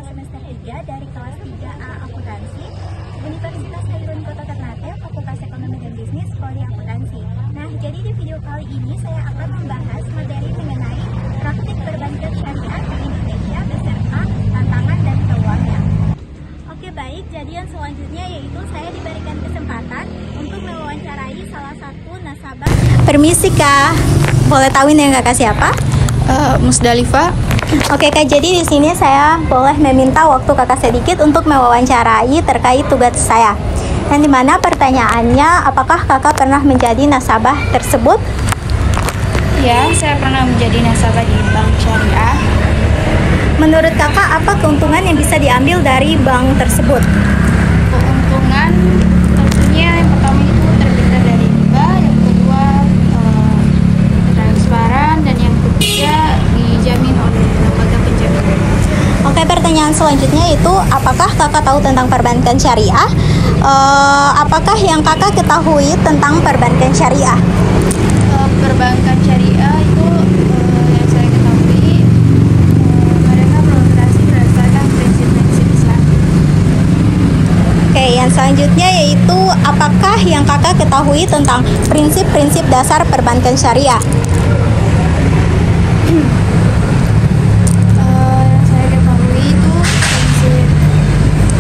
semester 3 dari kelas 3A Akuntansi, Universitas Khairun Kota Ternate, Fakultas Ekonomi dan Bisnis, Prodi Akuntansi. Nah, jadi di video kali ini saya akan membahas materi mengenai praktik perbankan syariah di Indonesia beserta tantangan dan peluangnya. Oke baik, jadi yang selanjutnya yaitu saya diberikan kesempatan untuk mewawancarai salah satu nasabah. Permisi Kak, boleh tahu ini Kakak siapa? Musdalifah. Oke Kak, jadi di sini saya boleh meminta waktu Kakak sedikit untuk mewawancarai terkait tugas saya. Yang dimana pertanyaannya, apakah Kakak pernah menjadi nasabah tersebut? Ya, saya pernah menjadi nasabah di bank syariah. Menurut Kakak, apa keuntungan yang bisa diambil dari bank tersebut? Keuntungan tentunya yang pertama itu terhindar dari riba, yang kedua transparan, dan yang ketiga dijamin oleh lembaga penjamin. Oke, pertanyaan selanjutnya itu, apakah Kakak tahu tentang perbankan syariah? Apakah yang Kakak ketahui tentang perbankan syariah? Perbankan syariah itu yang saya ketahui mereka beroperasi berdasarkan prinsip-prinsip Islam. Oke, yang selanjutnya yaitu, apakah yang Kakak ketahui tentang prinsip-prinsip dasar perbankan syariah? Yang saya ketahui itu prinsip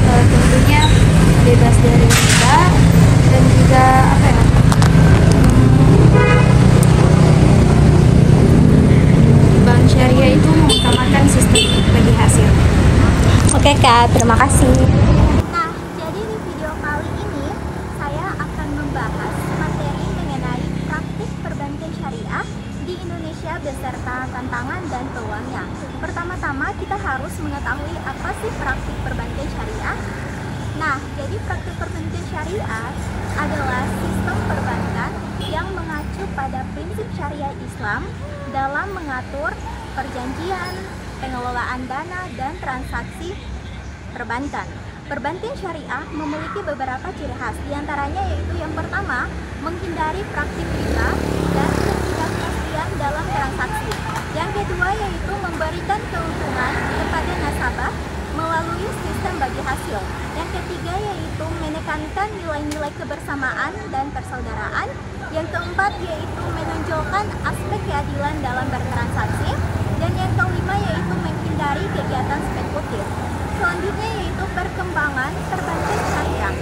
tentunya bebas dari riba, dan juga bank syariah itu mengutamakan sistem bagi hasil. Oke Kak, terima kasih. Nah, jadi di video kali ini saya akan membahas materi mengenai praktik perbankan syariah di Indonesia beserta tantangan dan peluangnya. Pertama-tama kita harus mengetahui apa sih praktik perbankan syariah. Nah, jadi praktik perbankan syariah adalah sistem perbankan yang mengacu pada prinsip syariah Islam dalam mengatur perjanjian, pengelolaan dana, dan transaksi perbankan. Perbankan syariah memiliki beberapa ciri khas, diantaranya yaitu yang pertama, menghindari praktik riba dan ketidakpastian dalam transaksi. Yang kedua yaitu memberikan keuntungan kepada nasabah melalui sistem bagi hasil. Yang ketiga yaitu menekankan nilai-nilai kebersamaan dan persaudaraan. Yang keempat yaitu menonjolkan aspek keadilan dalam bertransaksi. Dan yang kelima yaitu menghindari kegiatan spekulatif. Selanjutnya yaitu perkembangan perbankan syariah.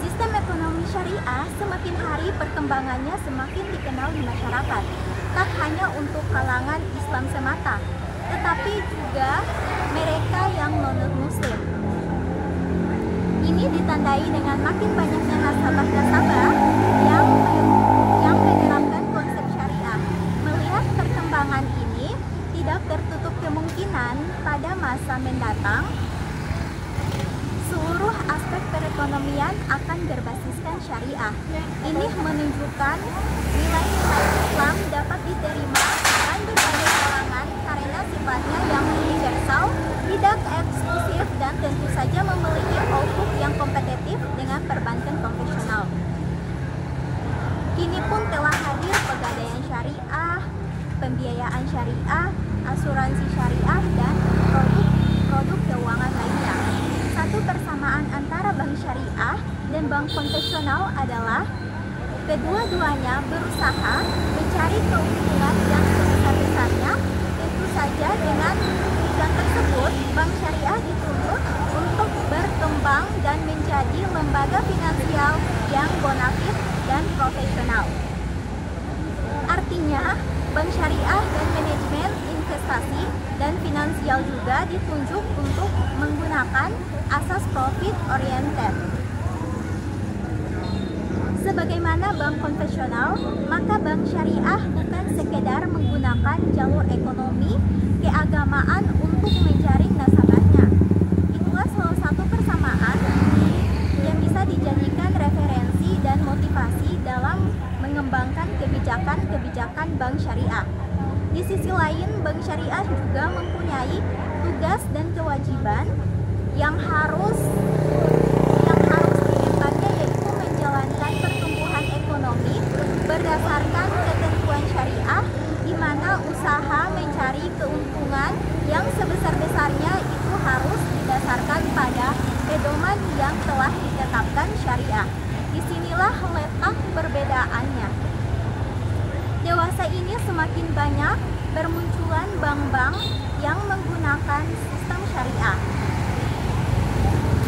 Sistem ekonomi syariah semakin hari perkembangannya semakin dikenal di masyarakat. Tak hanya untuk kalangan Islam semata, tetapi juga mereka yang non-muslim. Ini ditandai dengan makin banyaknya nasabah-nasabah yang menerapkan konsep syariah. Melihat perkembangan ini, tidak tertutup kemungkinan pada masa mendatang seluruh aspek perekonomian akan berbasiskan syariah. Ini menunjukkan nilai-nilai Islam dapat diterima dan berbagai kalangan karena sifatnya yang universal, tidak eksklusif, dan tentu saja memiliki output yang kompetitif dengan perbankan konvensional. Kini pun telah hadir pegadaian syariah, pembiayaan syariah, asuransi syariah, dan produk keuangan lainnya. Satu persamaan antara bank syariah dan bank konvensional adalah kedua-duanya berusaha mencari keuntungan yang sebesar-besarnya. Tentu saja dengan tujuan tersebut, bank syariah dituntut untuk berkembang dan menjadi lembaga finansial yang bonafit dan profesional. Artinya, bank syariah dan manajemen investasi dan finansial juga ditunjuk untuk menggunakan asas profit oriented. Sebagaimana bank konvensional, maka bank syariah bukan sekedar menggunakan jalur ekonomi keagamaan untuk menjaring nasabahnya. Itulah salah satu persamaan yang bisa dijadikan referensi dan motivasi dalam mengembangkan kebijakan bank syariah. Di sisi lain, bank syariah juga mempunyai tugas dan kewajiban yang harus diembannya, yaitu menjalankan pertumbuhan ekonomi berdasarkan ketentuan syariah, di mana usaha mencari keuntungan yang sebesar-besarnya itu banyak bermunculan bank-bank yang menggunakan sistem syariah.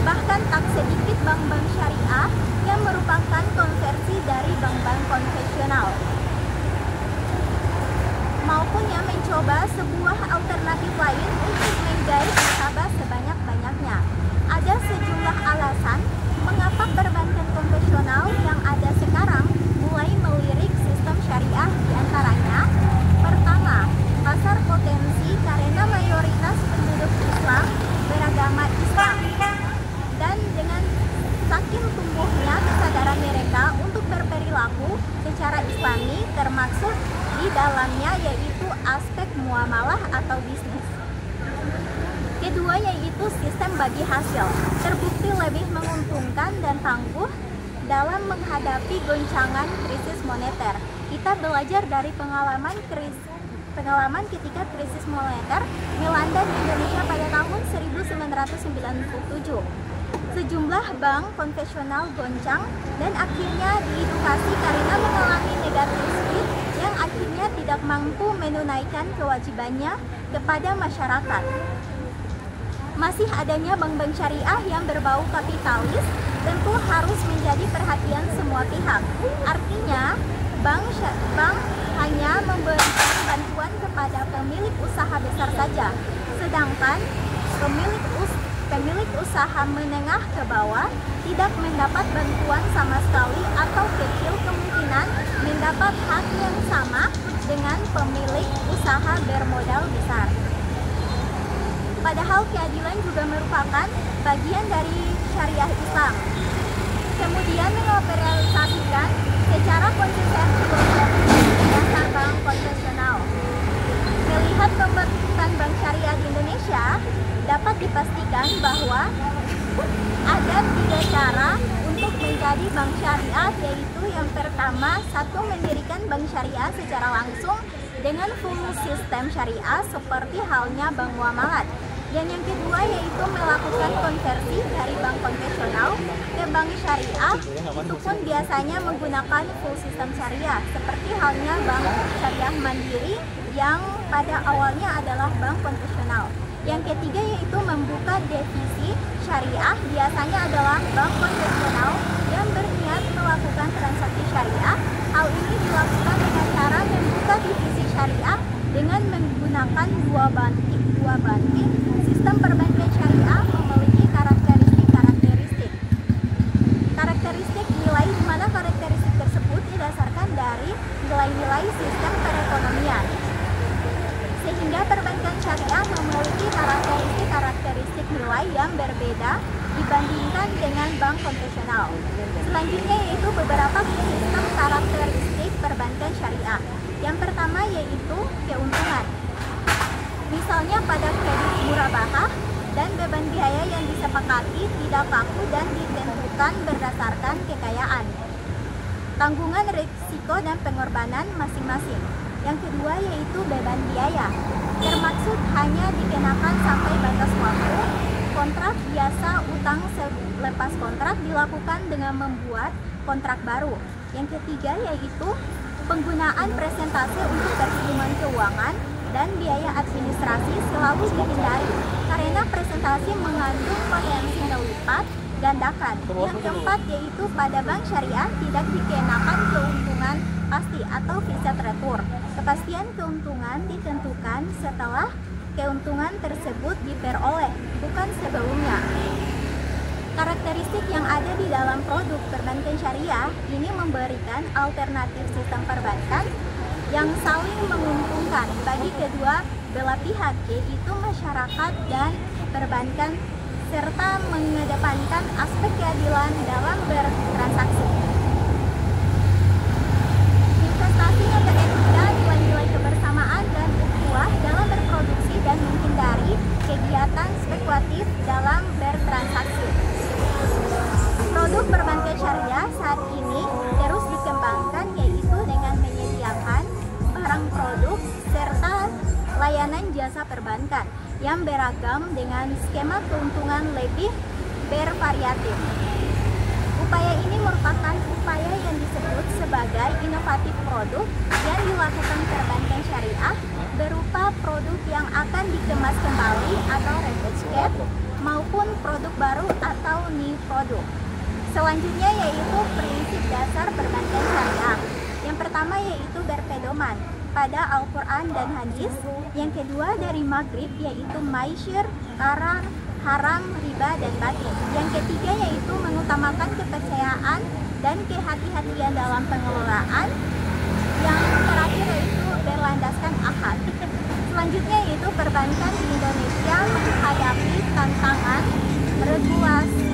Bahkan tak sedikit bank-bank syariah yang merupakan konversi dari bank-bank konvensional, maupun yang mencoba sebuah alternatif lain untuk menggait nasabah sebanyak-banyaknya. Ada sejumlah alasan mengapa perbankan konvensional yang ada sekarang mulai melirik sistem syariah, diantaranya: pertama, pasar potensi karena mayoritas penduduk Islam beragama Islam, dan dengan saking tumbuhnya kesadaran mereka untuk berperilaku secara islami, termaksud di dalamnya yaitu aspek muamalah atau bisnis. Kedua, yaitu sistem bagi hasil, terbukti lebih menguntungkan dan tangguh dalam menghadapi goncangan krisis moneter. Kita belajar dari pengalaman ketika krisis moneter melanda di Indonesia pada tahun 1997. Sejumlah bank konvensional goncang dan akhirnya diedukasi karena mengalami negatif speed yang akhirnya tidak mampu menunaikan kewajibannya kepada masyarakat. Masih adanya bank-bank syariah yang berbau kapitalis tentu harus menjadi perhatian semua pihak. Artinya, bank hanya memberikan bantuan kepada pemilik usaha besar saja, sedangkan pemilik usaha menengah ke bawah tidak mendapat bantuan sama sekali atau kecil kemungkinan mendapat hak yang sama dengan pemilik usaha bermodal besar. Padahal keadilan juga merupakan bagian dari syariah Islam. Kemudian mengoperasikan secara konsisten dasar bank konvensional. Melihat pembentukan bank syariah di Indonesia, dapat dipastikan bahwa ada 3 cara untuk menjadi bank syariah, yaitu yang pertama, satu, mendirikan bank syariah secara langsung dengan full sistem syariah seperti halnya bank muamalat. Dan yang kedua, yaitu melakukan konversi dari bank konvensional ke bank syariah, itu pun biasanya menggunakan full sistem syariah seperti halnya bank syariah mandiri yang pada awalnya adalah bank konvensional. Yang ketiga, yaitu membuka divisi syariah, biasanya adalah bank konvensional yang berniat melakukan transaksi syariah. Hal ini dilakukan dengan cara membuka divisi syariah dengan menggunakan dua banking. Sistem perbankan syariah memiliki karakteristik nilai, di mana karakteristik tersebut didasarkan dari nilai-nilai sistem perekonomian, sehingga perbankan syariah memiliki karakteristik nilai yang berbeda dibandingkan dengan bank konvensional. Selanjutnya yaitu beberapa sistem karakteristik perbankan syariah. Yang pertama yaitu keuntungan. Misalnya pada kredit murabahah dan beban biaya yang disepakati tidak kaku dan ditentukan berdasarkan kekayaan, tanggungan risiko dan pengorbanan masing-masing. Yang kedua yaitu beban biaya, termaksud hanya dikenakan sampai batas waktu. Kontrak biasa, utang selepas kontrak dilakukan dengan membuat kontrak baru. Yang ketiga yaitu penggunaan presentase untuk perhitungan keuangan dan biaya administrasi selalu dihindari karena presentasi mengandung potensi melipat gandakan. Yang keempat yaitu pada bank syariah tidak dikenakan keuntungan pasti atau fixed return. Kepastian keuntungan ditentukan setelah keuntungan tersebut diperoleh, bukan sebelumnya. Karakteristik yang ada di dalam produk perbankan syariah ini memberikan alternatif sistem perbankan yang saling menguntungkan bagi kedua belah pihak, yaitu masyarakat dan perbankan, serta mengedepankan aspek keadilan dalam bertransaksi. Investasi yang beretika, nilai-nilai kebersamaan dan ukhuwah dalam berproduksi dan menghindari kegiatan spekulatif dalam bertransaksi. Produk perbankan syariah saat ini terus dikembangkan, yaitu dengan menyediakan barang produk serta layanan jasa perbankan yang beragam dengan skema keuntungan lebih bervariatif. Upaya ini merupakan upaya yang disebut sebagai inovatif produk yang dilakukan perbankan syariah berupa produk yang akan dikemas kembali atau repackage maupun produk baru atau new produk. Selanjutnya yaitu prinsip dasar perbankan syariah. Yang pertama yaitu berpedoman pada Al-Quran dan Hadis. Yang kedua dari Maghrib yaitu maisyir, karar, haram, riba, dan batin. Yang ketiga yaitu mengutamakan kepercayaan dan kehati-hatian dalam pengelolaan. Yang terakhir yaitu berlandaskan akad. Selanjutnya yaitu perbankan di Indonesia menghadapi tantangan regulasi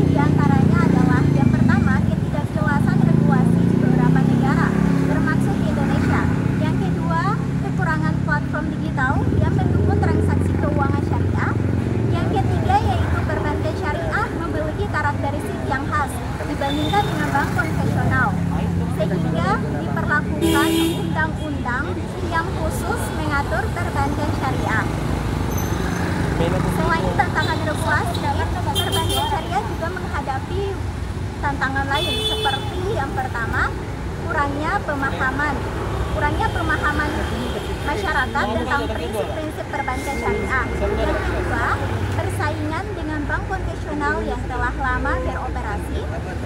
diantaranya adalah yang pertama ketidakjelasan regulasi di beberapa negara termasuk Indonesia. Yang kedua kekurangan platform digital yang mendukung transaksi keuangan syariah. Yang ketiga yaitu perbankan syariah memiliki karakteristik yang khas dibandingkan dengan bank konvensional, sehingga diperlakukan undang-undang yang khusus mengatur perbankan syariah. Selain tantangan regulasi, perbankan syariah juga menghadapi tantangan lain seperti yang pertama, kurangnya pemahaman masyarakat tentang prinsip-prinsip perbankan syariah. Yang kedua, persaingan dengan bank konvensional yang telah lama beroperasi.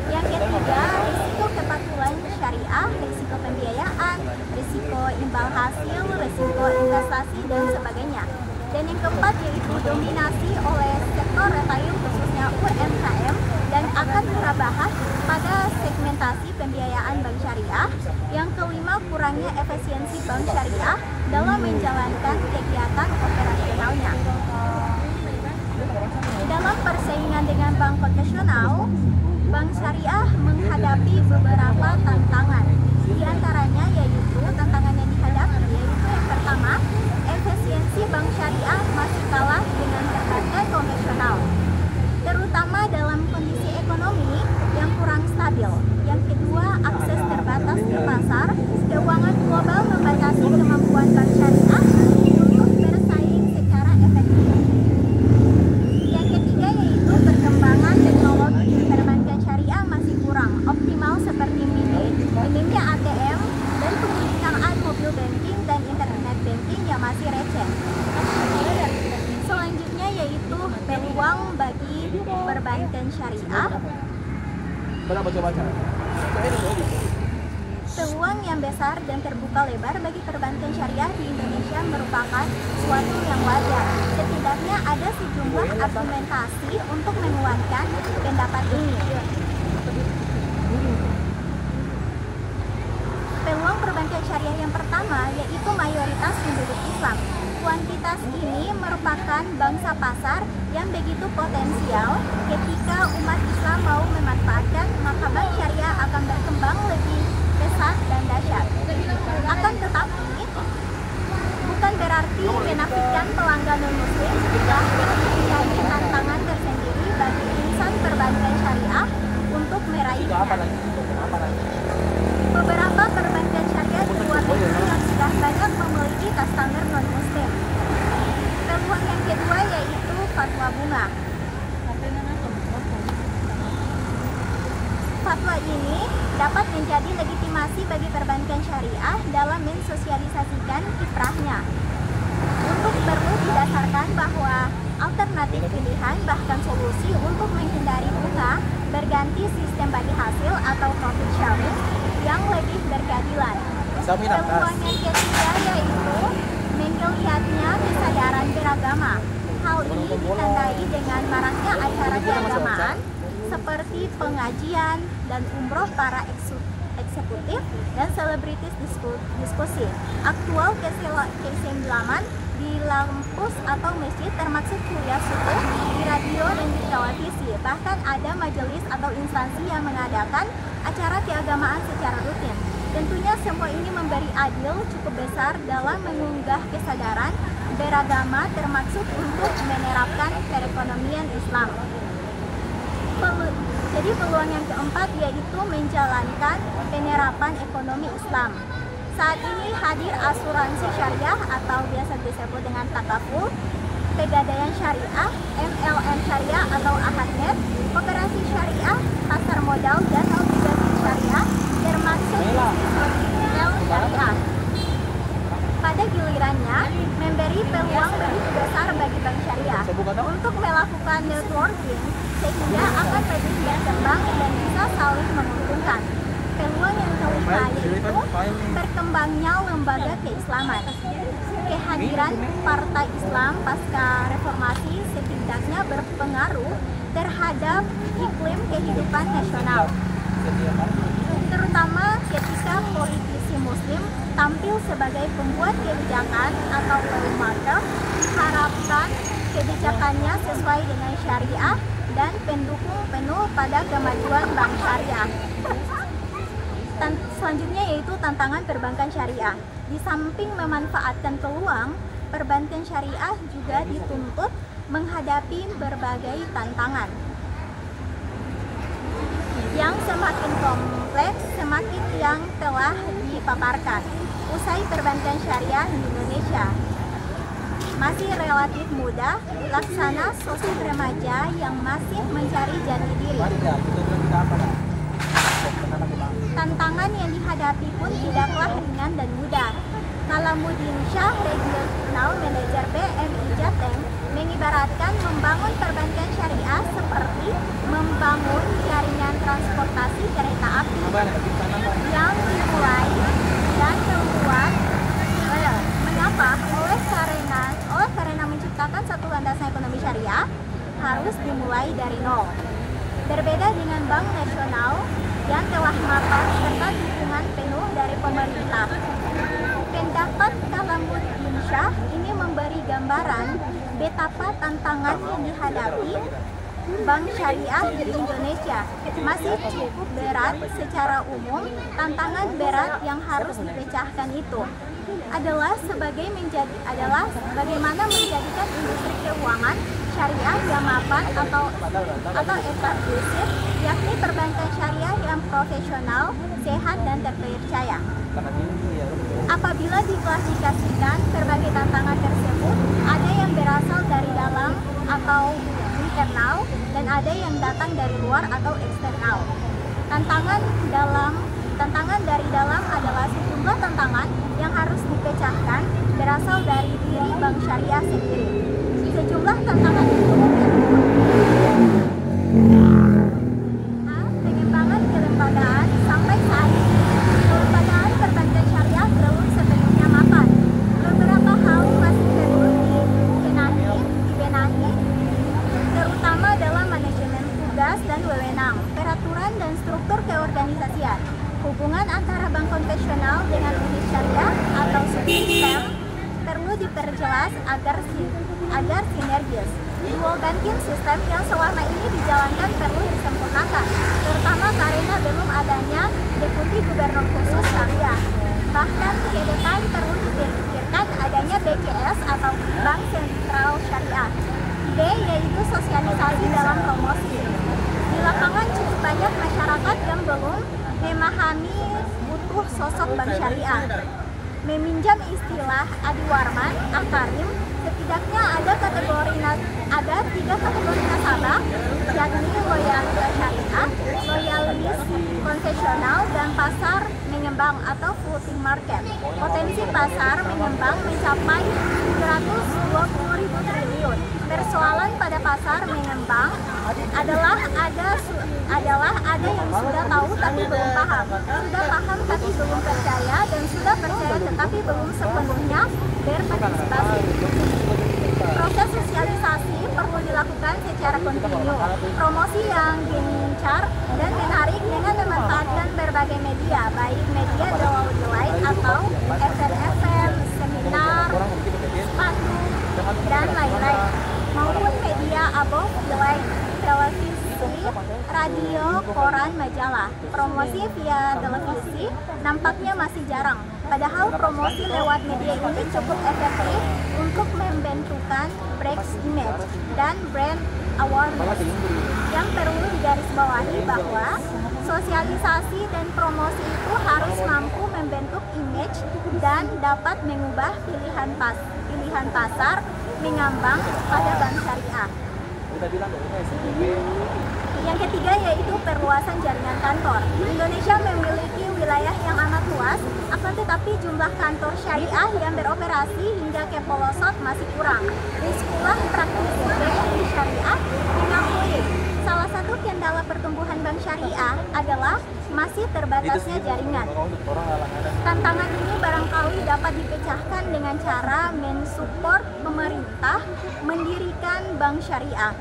Yang ketiga, risiko kepatuhan syariah, risiko pembiayaan, risiko imbal hasil, risiko investasi, dan sebagainya. Dan yang keempat yaitu dominasi oleh sektor retail khususnya UMKM dan akan kita bahas pada segmentasi pembiayaan bank syariah. Yang kelima, kurangnya efisiensi bank syariah dalam menjalankan kegiatan operasionalnya. Dalam persaingan dengan bank konvensional, bank syariah menghadapi beberapa tantangan. Di antaranya yaitu tantangan yang dihadapi yaitu yang pertama, efisiensi bank syariah masih kalah dengan perbankan konvensional, terutama dalam kondisi ekonomi yang kurang stabil. Yang kedua, akses terbatas ke pasar keuangan global membatasi kemampuan bank syariah untuk bersaing secara efektif. Yang ketiga yaitu perkembangan teknologi perbankan syariah masih kurang optimal seperti minimnya ATM dan penggunaan mobil banking dan internet banking yang masih receh. Selanjutnya yaitu peluang bagi perbankan syariah. Peluang yang besar dan terbuka lebar bagi perbankan syariah di Indonesia merupakan suatu yang wajar. Setidaknya ada sejumlah argumentasi untuk menguatkan pendapat ini. Peluang perbankan syariah yang pertama yaitu mayoritas penduduk Islam. Kuantitas ini merupakan bangsa pasar yang begitu potensial. Ketika umat Islam mau memanfaatkan, maka bank syariah akan berkembang lebih pesat dan dahsyat. Akan tetapi, bukan berarti menafikan pelanggan non-muslim sudah menjadi tantangan tersendiri bagi insan perbankan syariah untuk meraihnya. Beberapa perbankan syariah di luar negeri yang sudah banyak memiliki customer non-muslim. Peluang yang kedua yaitu fatwa bunga. Fatwa ini dapat menjadi legitimasi bagi perbankan syariah dalam mensosialisasikan kiprahnya. Untuk perlu didasarkan bahwa alternatif pilihan bahkan solusi untuk menghindari bunga berganti sistem bagi hasil atau profit sharing yang lebih berkeadilan. Peluang yang ketiga yaitu melihatnya kesadaran beragama. Hal ini ditandai dengan maraknya acara keagamaan seperti pengajian dan umroh para eksekutif dan selebritis diskusi. Aktual keislaman di kampus atau masjid termasuk kuliah subuh di radio dan di televisi. Bahkan ada majelis atau instansi yang mengadakan acara keagamaan secara rutin. Tentunya semua ini memberi andil cukup besar dalam mengunggah kesadaran beragama termasuk untuk menerapkan perekonomian Islam. Jadi peluang yang keempat yaitu menjalankan penerapan ekonomi Islam. Saat ini hadir asuransi syariah atau biasa disebut dengan takaful Pegadaian Syariah, MLM Syariah atau Ahadnet, Koperasi Syariah, Pasar Modal dan Obligasi Syariah, termasuk bisnis retail syariah. Pada gilirannya, memberi peluang begitu besar bagi bank syariah untuk melakukan networking sehingga akan lebih berkembang dan bisa saling menguntungkan. Peluang yang kelima yaitu berkembangnya lembaga keislaman. Kehadiran Partai Islam pasca reformasi setidaknya berpengaruh terhadap iklim kehidupan nasional, terutama ketika politisi muslim tampil sebagai pembuat kebijakan atau lawmaker. Diharapkan kebijakannya sesuai dengan syariah dan pendukung penuh pada kemajuan bank syariah. Selanjutnya yaitu tantangan perbankan syariah. Di samping memanfaatkan peluang, perbankan syariah juga dituntut menghadapi berbagai tantangan yang semakin kompleks semakin yang telah dipaparkan. Usai perbankan syariah di Indonesia masih relatif muda, laksana sosok remaja yang masih mencari jati diri. Tantangan yang dihadapi pun tidaklah ringan dan mudah. Nalamuddin Shah, Regional Manager BNI Jateng, mengibaratkan membangun perbankan syariah seperti membangun jaringan transportasi kereta api yang dimulai dan membuat mengapa oleh karena menciptakan satu landasan ekonomi syariah harus dimulai dari nol. Berbeda dengan bank nasional yang telah matang serta dukungan penuh dari pemerintah. Pendapat Nalamuddin Shah ini memberi gambaran betapa tantangan yang dihadapi bank syariah di Indonesia masih cukup berat. Secara umum, tantangan berat yang harus dipecahkan itu adalah bagaimana menjadikan industri keuangan syariah yang mapan atau eksklusif, yakni perbankan syariah yang profesional, sehat dan terpercaya. Apabila diklasifikasikan berbagai tantangan tersebut, ada yang berasal dari dalam atau internal dan ada yang datang dari luar atau eksternal. Tantangan dari dalam adalah sejumlah tantangan yang harus dipecahkan berasal dari diri bank syariah sendiri. Sejumlah tantangan itu pengembangan kelembagaan sampai saat ini. Kelembagaan perbankan syariah belum sepenuhnya mapan. Beberapa hal masih perlu dibenahi, terutama dalam manajemen tugas dan wewenang, peraturan dan struktur keorganisasian, hubungan antara bank konvensional dengan unit syariah atau subsistem perlu diperjelas agar sinergis. Dual banking system yang selama ini dijalankan perlu disempurnakan, terutama karena belum adanya deputi gubernur khusus syariah. Bahkan ke depan perlu dipikirkan adanya BCS atau Bank Sentral Syariah. B yaitu sosialisasi dalam promosi. Di lapangan cukup banyak masyarakat yang belum memahami butuh sosok bank syariah. Meminjam istilah Adi Warman, Akarim, setidaknya ada 3 kategori nasabah, yakni loyalis syariah, loyalis konvensional, dan pasar mengembang atau floating market. Potensi pasar mengembang mencapai 720.000 triliun. Persoalan pada pasar mengembang adalah ada yang sudah tahu tapi belum paham, sudah paham tapi belum percaya, dan sudah percaya tetapi belum sepenuhnya berpartisipasi. Proses sosialisasi perlu dilakukan secara kontinu. Promosi yang gencar dan menarik dengan memanfaatkan berbagai media, baik media dalam line atau FM, seminar, spanduk, dan lain-lain, maupun media above the line, televisi, radio, koran, majalah. Promosi via televisi nampaknya masih jarang, padahal promosi lewat media ini cukup efektif untuk membentukkan brand image dan brand awareness. Yang perlu digarisbawahi bahwa sosialisasi dan promosi itu harus mampu membentuk image dan dapat mengubah pilihan pasar mengambang pada bank syariah. Yang ketiga yaitu perluasan jaringan kantor. Indonesia memiliki wilayah yang amat luas, akan tetapi jumlah kantor syariah yang beroperasi hingga ke pelosok masih kurang. Sekolah praktisi BNI syariah mengakui salah satu kendala pertumbuhan bank syariah adalah masih terbatasnya jaringan. Tantangan ini barangkali dapat dipecahkan dengan cara mensupport pemerintah mendirikan bank syariah.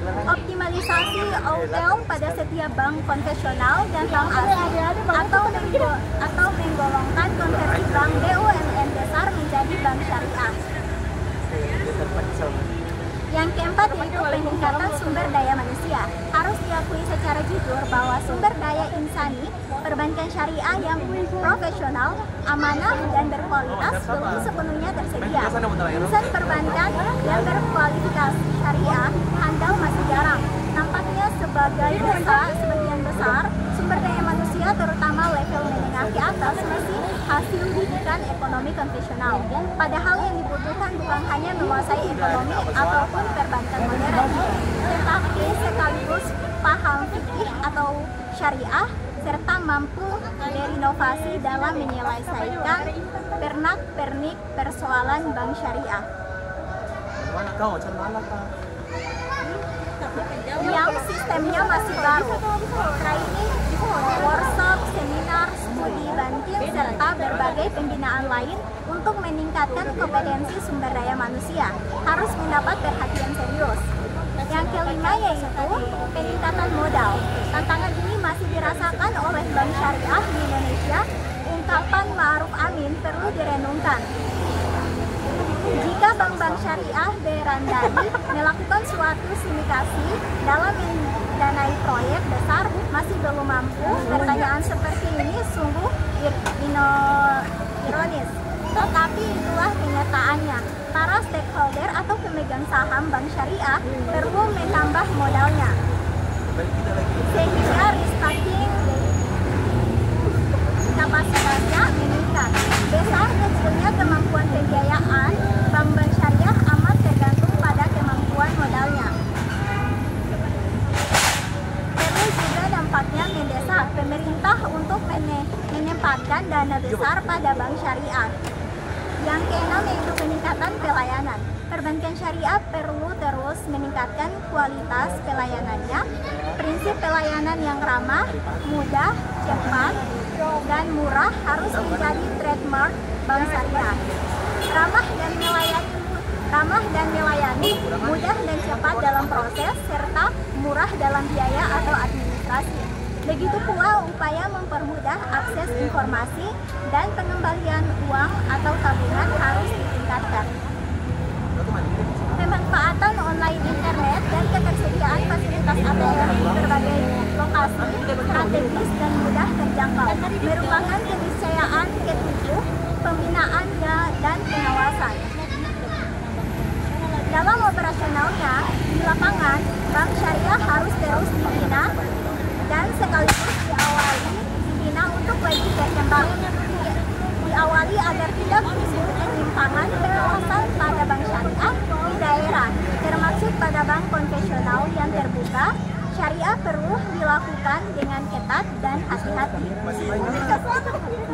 Optimalisasi OTL pada setiap bank konvensional dan bank asing atau menggolongkan konversi bank BUMN besar menjadi bank syariah. Yang keempat yaitu peningkatan sumber daya manusia. Harus diakui secara jujur bahwa sumber daya insani perbankan syariah yang profesional, amanah, dan berkualitas belum sepenuhnya tersedia. Insan perbankan yang berkualifikasi syariah handal masih jarang. Nampaknya sebagian besar sumber daya manusia terutama level menengah ke atas masih hasil didikan ekonomi konvensional. Padahal yang dibutuhkan bukan hanya menguasai ekonomi ataupun perbankan modern, tetapi sekaligus paham fikih atau syariah serta mampu berinovasi dalam menyelesaikan pernak-pernik persoalan bank syariah. Yang sistemnya masih baru, training, workshop, seminar, studi banding, serta berbagai pembinaan lain untuk meningkatkan kompetensi sumber daya manusia harus mendapat perhatian serius. Yang kelima yaitu peningkatan modal. Tantangan ini masih dirasakan oleh bank syariah di Indonesia. Ungkapan Ma'ruf Amin perlu direnungkan. Jika bank-bank syariah berandai melakukan suatu sindikasi dalam mendanai proyek besar masih belum mampu, pertanyaan seperti ini sungguh ironis. Tetapi itulah kenyataannya. Para stakeholder atau pemegang saham bank syariah perlu menambah modalnya, sehingga restocking kapasitasnya meningkat. Besar kecilnya kemampuan pembiayaan bank-bank syariah amat tergantung pada kemampuan modalnya. Perlu juga dampaknya mendesak pemerintah untuk menempatkan dana besar pada bank syariah. Yang keenam yaitu peningkatan pelayanan. Perbankan syariah perlu terus meningkatkan kualitas pelayanannya. Prinsip pelayanan yang ramah, mudah, cepat, dan murah harus menjadi trademark bank syariah. Ramah dan melayani, mudah dan cepat dalam proses, serta murah dalam biaya atau administrasi. Begitu pula upaya mempermudah akses informasi dan pengembalian uang atau tabungan harus ditingkatkan. Pemanfaatan online internet dan ketersediaan fasilitas ATM di berbagai lokasi strategis dan mudah terjangkau merupakan keniscayaan ketujuh pembinaan dan pengawasan. Dalam operasionalnya di lapangan, bank syariah harus terus dibina dan sekaligus dibina untuk lebih berkembang. Diawali agar tidak timbul penyimpangan pengawasan pada bank syariah di daerah, termasuk pada bank konvensional yang terbuka. Syariah perlu dilakukan dengan ketat dan hati-hati.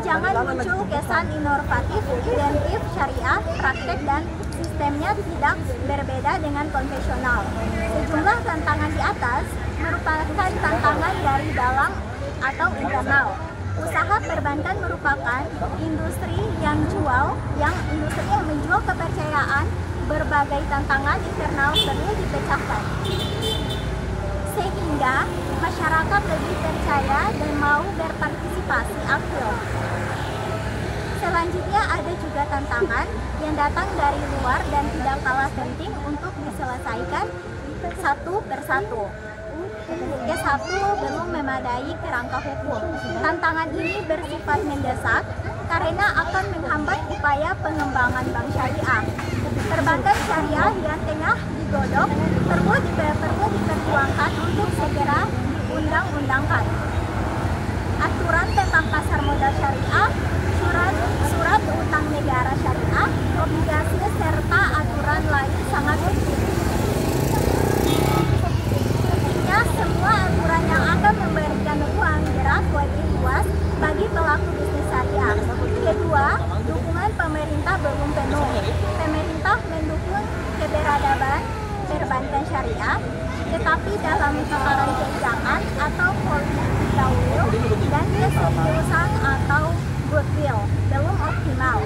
Jangan muncul kesan inovatif, identik syariah, praktek dan sistemnya tidak berbeda dengan konvensional. Sejumlah tantangan di atas merupakan tantangan dari dalam atau internal. Usaha perbankan merupakan industri yang menjual kepercayaan. Berbagai tantangan internal perlu dipecahkan, sehingga masyarakat lebih percaya dan mau berpartisipasi aktif. Selanjutnya ada juga tantangan yang datang dari luar dan tidak kalah penting untuk diselesaikan satu persatu. Ke-1 belum memadai kerangka hukum. Tantangan ini bersifat mendesak karena akan menghambat upaya pengembangan bank syariah. Perbankan syariah yang tengah digodok perlu diperjuangkan untuk segera diundang-undangkan. Aturan tentang pasar modal syariah, surat utang negara syariah, obligasi belum penuh. Pemerintah mendukung keberadaan perbankan syariah, tetapi dalam tataran kebijakan atau political will dan keseriusan atau goodwill belum optimal.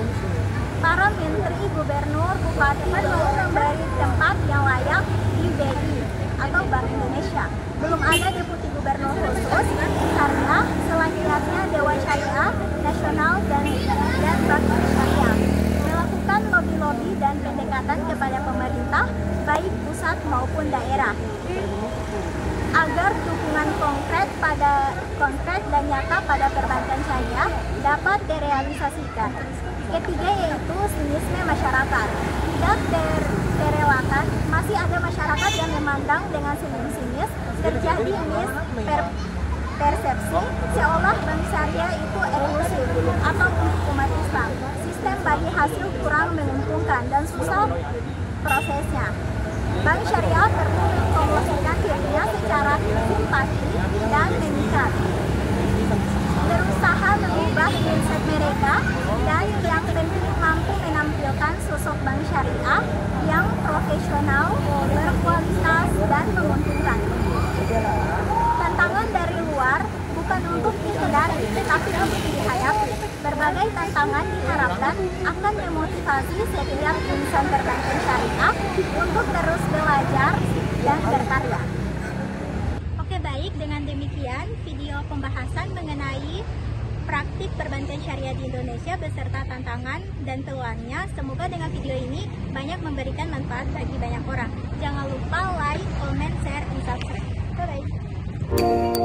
Para menteri, gubernur, bupati perlu memberi tempat yang layak di BI atau Bank Indonesia. Belum ada deputi gubernur khusus karena selanjutnya Dewan Syariah Nasional dan Bank Syariah melakukan lobby-lobby dan pendekatan kepada pemerintah baik pusat maupun daerah agar dukungan konkret dan nyata pada perbankan syariah dapat direalisasikan. Ketiga yaitu sinisme masyarakat. Tidak terelakkan, masih ada masyarakat yang memandang dengan sinis, terjadi persepsi seolah bank syariah itu eksklusif atau untuk umat Islam. Sistem bagi hasil kurang menguntungkan dan susah prosesnya. Bank syariah perlu mempromosikan dirinya secara simpati dan mengikat, berusaha mengubah mindset mereka, dan yang penting mampu menampilkan sosok bank syariah yang profesional, berkualitas, dan menguntungkan. Tantangan dari luar bukan untuk dihindari, tetapi untuk dihayati. Berbagai tantangan diharapkan akan memotivasi setiap insan perbankan syariah untuk terus belajar dan berkarya. Oke, baik, dengan demikian video pembahasan mengenai praktik perbankan syariah di Indonesia beserta tantangan dan peluangnya. Semoga dengan video ini banyak memberikan manfaat bagi banyak orang. Jangan lupa like, comment, share, dan subscribe. Bye-bye.